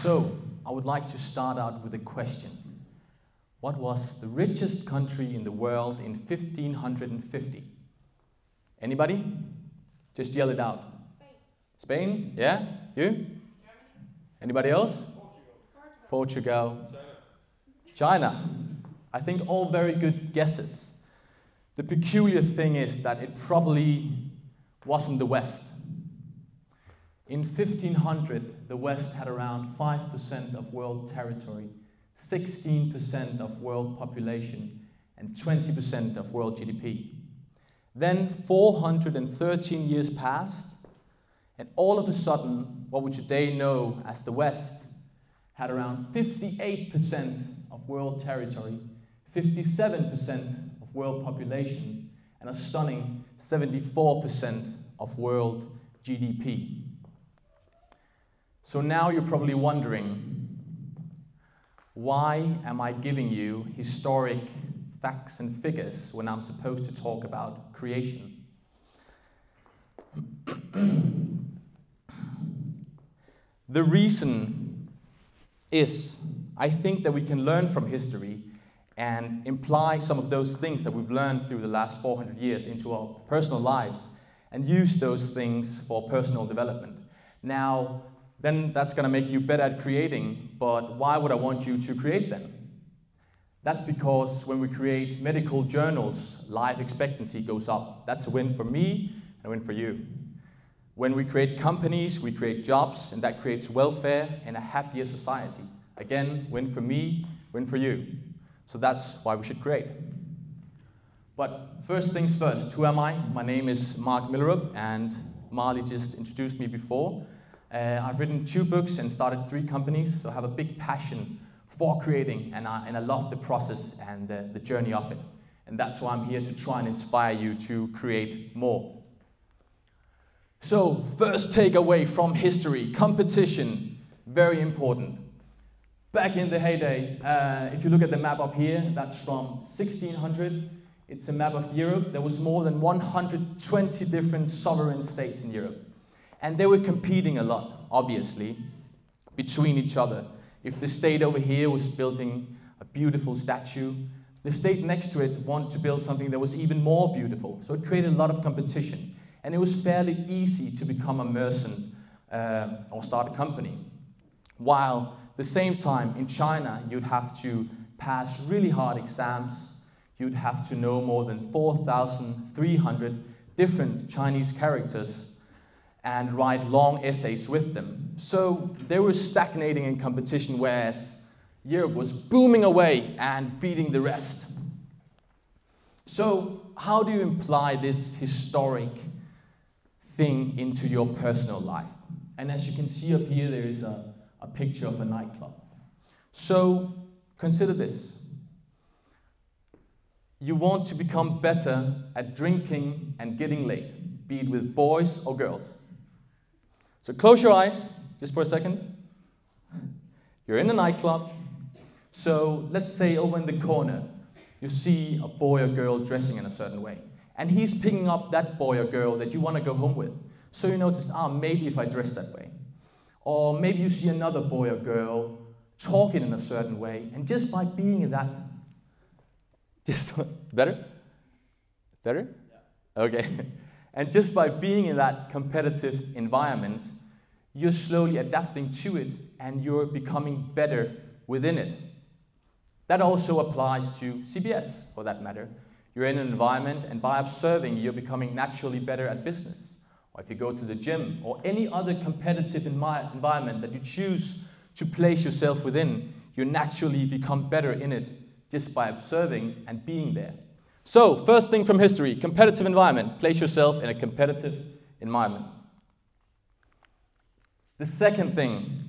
So, I would like to start out with a question. What was the richest country in the world in 1550? Anybody? Just yell it out. Spain. Spain? Yeah? You? Germany. Anybody else? Portugal. China. I think all very good guesses. The peculiar thing is that it probably wasn't the West. In 1500, the West had around 5% of world territory, 16% of world population, and 20% of world GDP. Then 413 years passed, and all of a sudden, what we today know as the West had around 58% of world territory, 57% of world population, and a stunning 74% of world GDP. So now you're probably wondering, why am I giving you historic facts and figures when I'm supposed to talk about creation? The reason is, I think that we can learn from history and imply some of those things that we've learned through the last 400 years into our personal lives and use those things for personal development. Now, then that's going to make you better at creating, but why would I want you to create them? That's because when we create medical journals, life expectancy goes up. That's a win for me and a win for you. When we create companies, we create jobs, and that creates welfare and a happier society. Again, win for me, win for you. So that's why we should create. But first things first, who am I? My name is Marc Myllerup, and Marley just introduced me before. I've written 2 books and started 3 companies, so I have a big passion for creating, and I love the process and the journey of it. And that's why I'm here to try and inspire you to create more. So, first takeaway from history, competition, very important. Back in the heyday, if you look at the map up here, that's from 1600. It's a map of Europe. There was more than 120 different sovereign states in Europe. And they were competing a lot, obviously, between each other. If the state over here was building a beautiful statue, the state next to it wanted to build something that was even more beautiful. So it created a lot of competition. And it was fairly easy to become a merchant or start a company. While at the same time in China, you'd have to pass really hard exams. You'd have to know more than 4,300 different Chinese characters and write long essays with them. So they were stagnating in competition, whereas Europe was booming away and beating the rest. So how do you imply this historic thing into your personal life? And as you can see up here, there is a picture of a nightclub. So consider this. You want to become better at drinking and getting laid, be it with boys or girls. So close your eyes, just for a second. You're in a nightclub. So let's say over in the corner, you see a boy or girl dressing in a certain way. And he's picking up that boy or girl that you want to go home with. So you notice, maybe if I dress that way. Or maybe you see another boy or girl talking in a certain way. And just by being in that, better? Better? Yeah. Okay. And just by being in that competitive environment, you're slowly adapting to it and you're becoming better within it. That also applies to CBS, for that matter. You're in an environment, and by observing, you're becoming naturally better at business. Or if you go to the gym, or any other competitive environment that you choose to place yourself within, you naturally become better in it just by observing and being there. So, first thing from history, competitive environment. Place yourself in a competitive environment. The second thing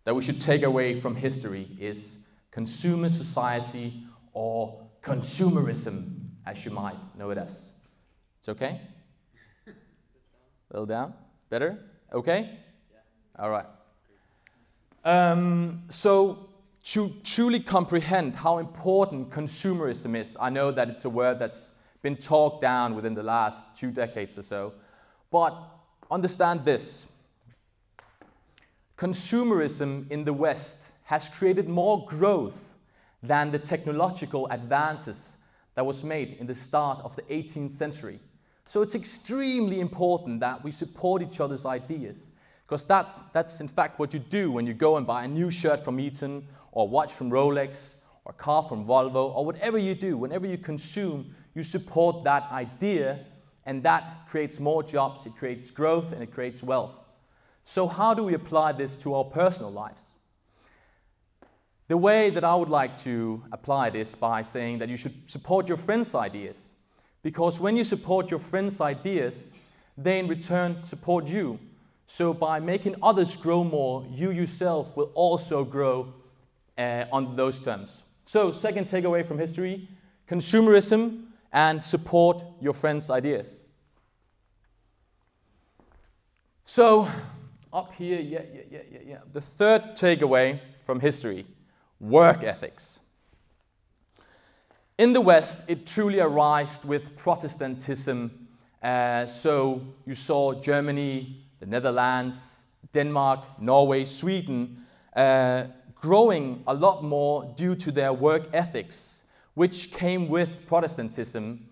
that we should take away from history is consumer society, or consumerism, as you might know it as. It's okay? A little down? Better? Okay? Yeah. All right. So, to truly comprehend how important consumerism is, I know that it's a word that's been talked down within the last 2 decades or so, but understand this. consumerism in the West has created more growth than the technological advances that was made in the start of the 18th century. So it's extremely important that we support each other's ideas, because that's in fact what you do when you go and buy a new shirt from Eton, or watch from Rolex, or car from Volvo, or whatever you do. Whenever you consume, you support that idea, and that creates more jobs, it creates growth, and it creates wealth. So how do we apply this to our personal lives? The way that I would like to apply this by saying that you should support your friends' ideas. Because when you support your friends' ideas, they in return support you. So by making others grow more, you yourself will also grow on those terms. So second takeaway from history, consumerism and support your friends' ideas. So up here, the third takeaway from history, work ethics. In the West, it truly arose with Protestantism. So you saw Germany, the Netherlands, Denmark, Norway, Sweden growing a lot more due to their work ethics, which came with Protestantism,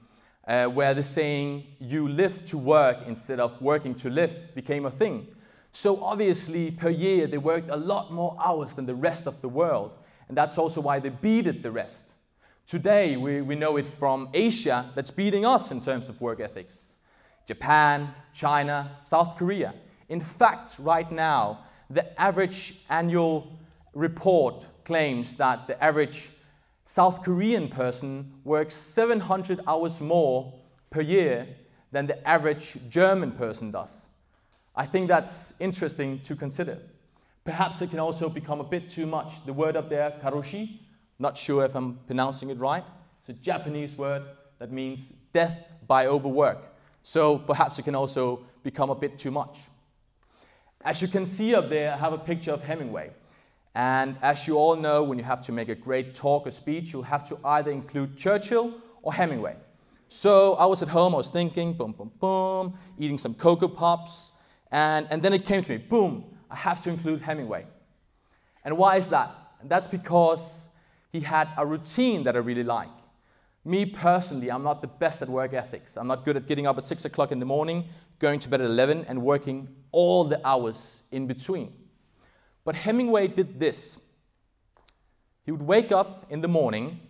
where the saying, you live to work instead of working to live, became a thing. So obviously, per year, they worked a lot more hours than the rest of the world. And that's also why they beated the rest. Today, we know it from Asia that's beating us in terms of work ethics. Japan, China, South Korea. In fact, right now, the average annual report claims that the average South Korean person works 700 hours more per year than the average German person does. I think that's interesting to consider. Perhaps it can also become a bit too much. The word up there, karoshi, not sure if I'm pronouncing it right. It's a Japanese word that means death by overwork. So perhaps it can also become a bit too much. As you can see up there, I have a picture of Hemingway. And as you all know, when you have to make a great talk or speech, you have to either include Churchill or Hemingway. So I was at home, I was thinking, boom, boom, boom, eating some Cocoa Pops, and then it came to me, boom, I have to include Hemingway. And why is that? And that's because he had a routine that I really like. Me personally, I'm not the best at work ethics. I'm not good at getting up at 6 o'clock in the morning, going to bed at 11, and working all the hours in between. But Hemingway did this. He would wake up in the morning.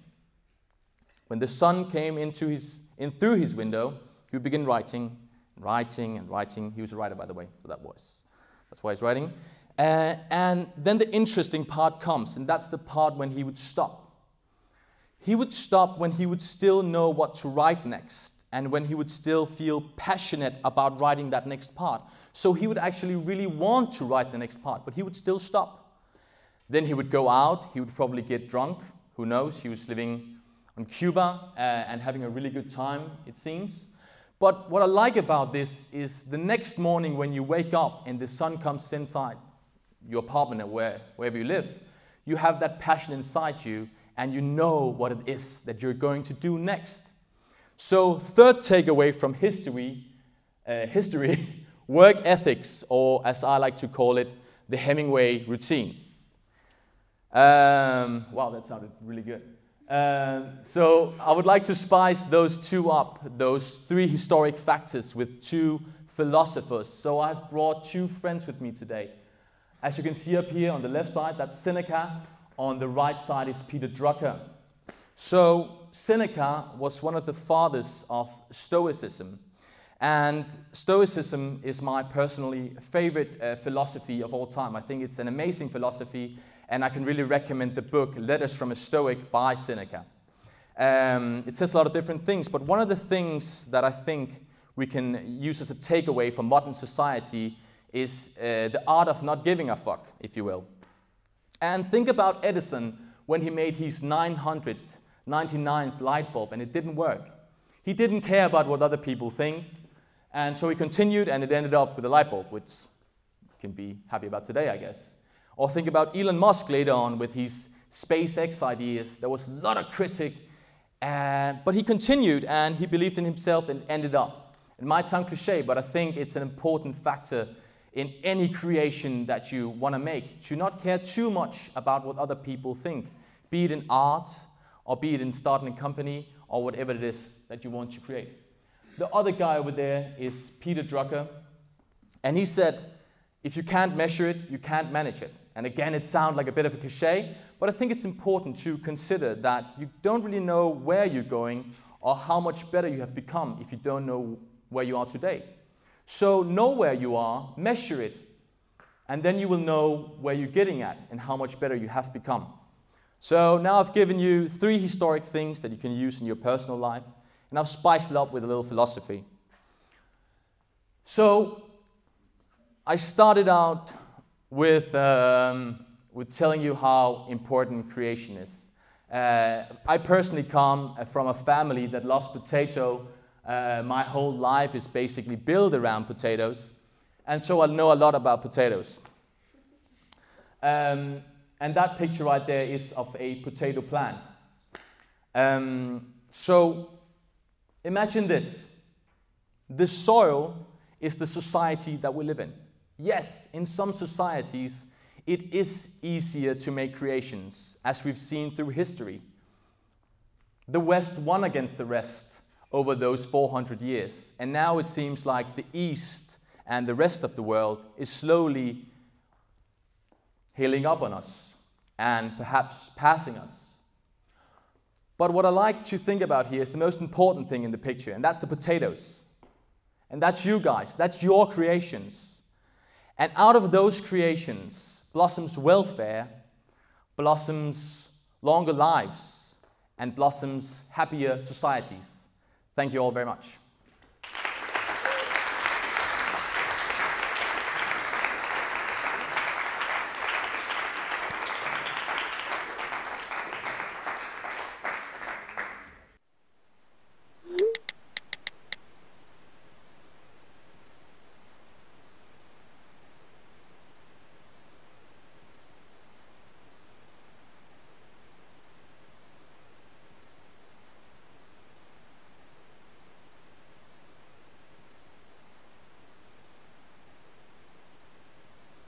When the sun came in through his window, he would begin writing. He was a writer, by the way, so that's why he's writing. And then the interesting part comes, and that's the part when he would stop. He would stop when he would still know what to write next, and when he would still feel passionate about writing that next part. So he would actually really want to write the next part, but he would still stop. Then he would go out, he would probably get drunk, who knows, he was living on Cuba and having a really good time, it seems. But what I like about this is the next morning when you wake up and the sun comes inside your apartment or wherever you live, you have that passion inside you and you know what it is that you're going to do next. So third takeaway from history, work ethics, or as I like to call it, the Hemingway routine. Wow, that sounded really good. So I would like to spice those two up, those three historic factors, with two philosophers. So I've brought two friends with me today. As you can see up here on the left side, that's Seneca. On the right side is Peter Drucker. So Seneca was one of the fathers of stoicism. And stoicism is my personally favorite philosophy of all time. I think it's an amazing philosophy, and I can really recommend the book Letters from a Stoic by Seneca. It says a lot of different things, but one of the things that I think we can use as a takeaway from modern society is the art of not giving a fuck, if you will. And think about Edison when he made his 999th light bulb and it didn't work. He didn't care about what other people think, and so he continued and it ended up with a light bulb, which you can be happy about today, I guess. Or think about Elon Musk later on with his SpaceX ideas. There was a lot of critique, but he continued and he believed in himself and ended up. It might sound cliche, but I think it's an important factor in any creation that you want to make. To not care too much about what other people think, be it in art, or be it in starting a company, or whatever it is that you want to create. The other guy over there is Peter Drucker, and he said, if you can't measure it, you can't manage it. And again, it sounds like a bit of a cliche, but I think it's important to consider that you don't really know where you're going or how much better you have become if you don't know where you are today. So know where you are, measure it, and then you will know where you're getting at and how much better you have become. So now I've given you 3 historic things that you can use in your personal life, and I've spiced it up with a little philosophy. So I started out with telling you how important creation is. I personally come from a family that loves potato. My whole life is basically built around potatoes, and so I know a lot about potatoes. And that picture right there is of a potato plant. So imagine this. The soil is the society that we live in. Yes, in some societies, it is easier to make creations, as we've seen through history. The West won against the rest over those 400 years, and now it seems like the East and the rest of the world is slowly healing up on us and perhaps passing us. But what I like to think about here is the most important thing in the picture, and that's the potatoes. And that's you guys, that's your creations. And out of those creations blossoms welfare, blossoms longer lives, and blossoms happier societies. Thank you all very much.